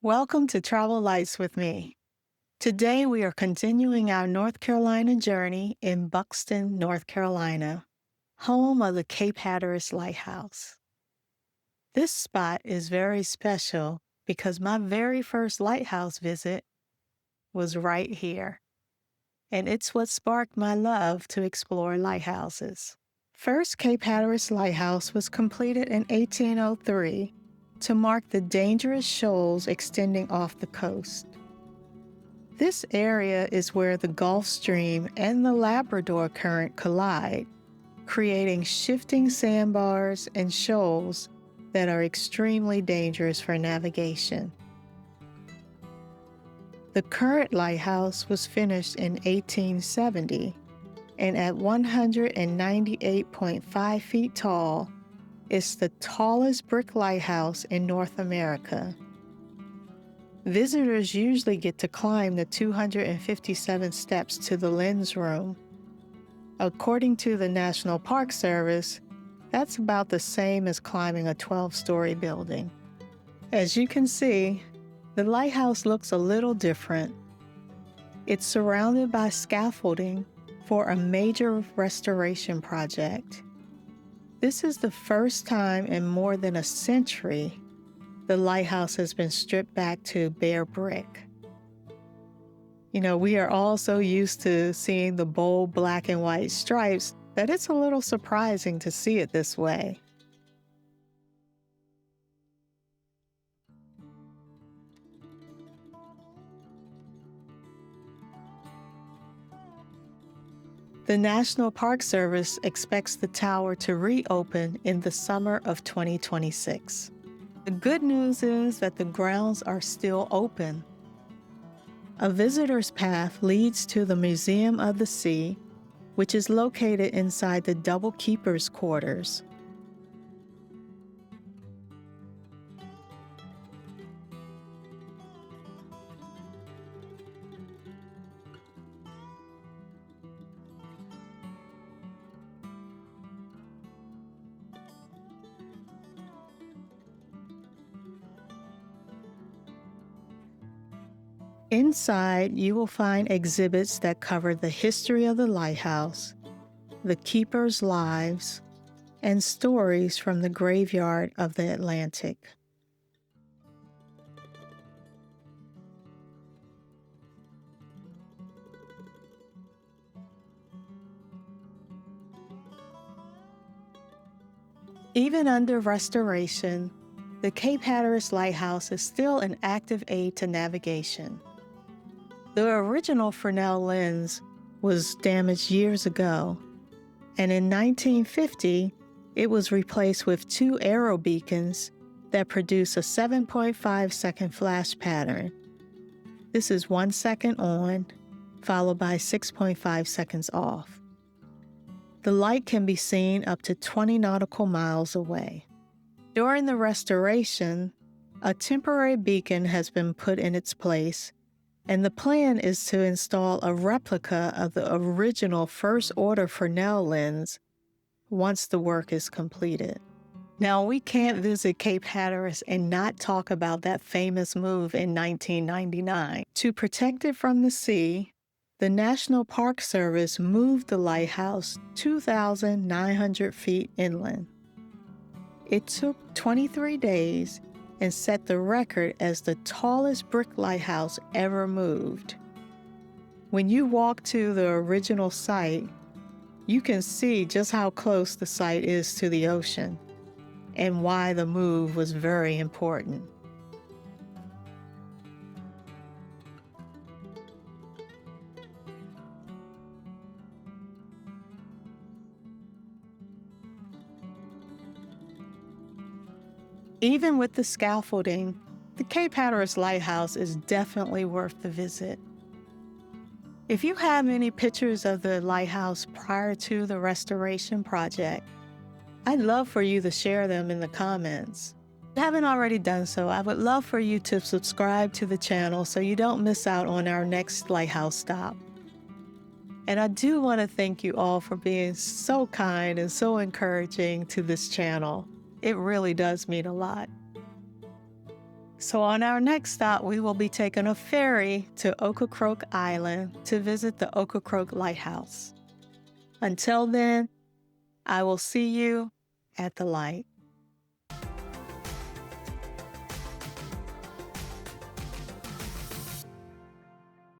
Welcome to Travel Lights with me. Today we are continuing our North Carolina journey in Buxton, North Carolina, home of the Cape Hatteras Lighthouse. This spot is very special because my very first lighthouse visit was right here, and it's what sparked my love to explore lighthouses. First Cape Hatteras Lighthouse was completed in 1803 to mark the dangerous shoals extending off the coast. This area is where the Gulf Stream and the Labrador Current collide, creating shifting sandbars and shoals that are extremely dangerous for navigation. The current lighthouse was finished in 1870, and at 198.5 feet tall, it's the tallest brick lighthouse in North America. Visitors usually get to climb the 257 steps to the lens room. According to the National Park Service, that's about the same as climbing a 12-story building. As you can see, the lighthouse looks a little different. It's surrounded by scaffolding for a major restoration project. This is the first time in more than a century the lighthouse has been stripped back to bare brick. We are all so used to seeing the bold black and white stripes that it's a little surprising to see it this way. The National Park Service expects the tower to reopen in the summer of 2026. The good news is that the grounds are still open. A visitor's path leads to the Museum of the Sea, which is located inside the double keeper's quarters. Inside, you will find exhibits that cover the history of the lighthouse, the keepers' lives, and stories from the graveyard of the Atlantic. Even under restoration, the Cape Hatteras Lighthouse is still an active aid to navigation. The original Fresnel lens was damaged years ago, and in 1950, it was replaced with two aero beacons that produce a 7.5-second flash pattern. This is 1 second on, followed by 6.5 seconds off. The light can be seen up to 20 nautical miles away. During the restoration, a temporary beacon has been put in its place, and the plan is to install a replica of the original first-order Fresnel lens once the work is completed. Now, we can't visit Cape Hatteras and not talk about that famous move in 1999. To protect it from the sea, the National Park Service moved the lighthouse 2,900 feet inland. It took 23 days and set the record as the tallest brick lighthouse ever moved. When you walk to the original site, you can see just how close the site is to the ocean and why the move was very important. Even with the scaffolding, the Cape Hatteras Lighthouse is definitely worth the visit. If you have any pictures of the lighthouse prior to the restoration project, I'd love for you to share them in the comments. If you haven't already done so, I would love for you to subscribe to the channel so you don't miss out on our next lighthouse stop. And I do want to thank you all for being so kind and so encouraging to this channel. It really does mean a lot. So on our next stop, we will be taking a ferry to Ocracoke Island to visit the Ocracoke Lighthouse. Until then, I will see you at the light.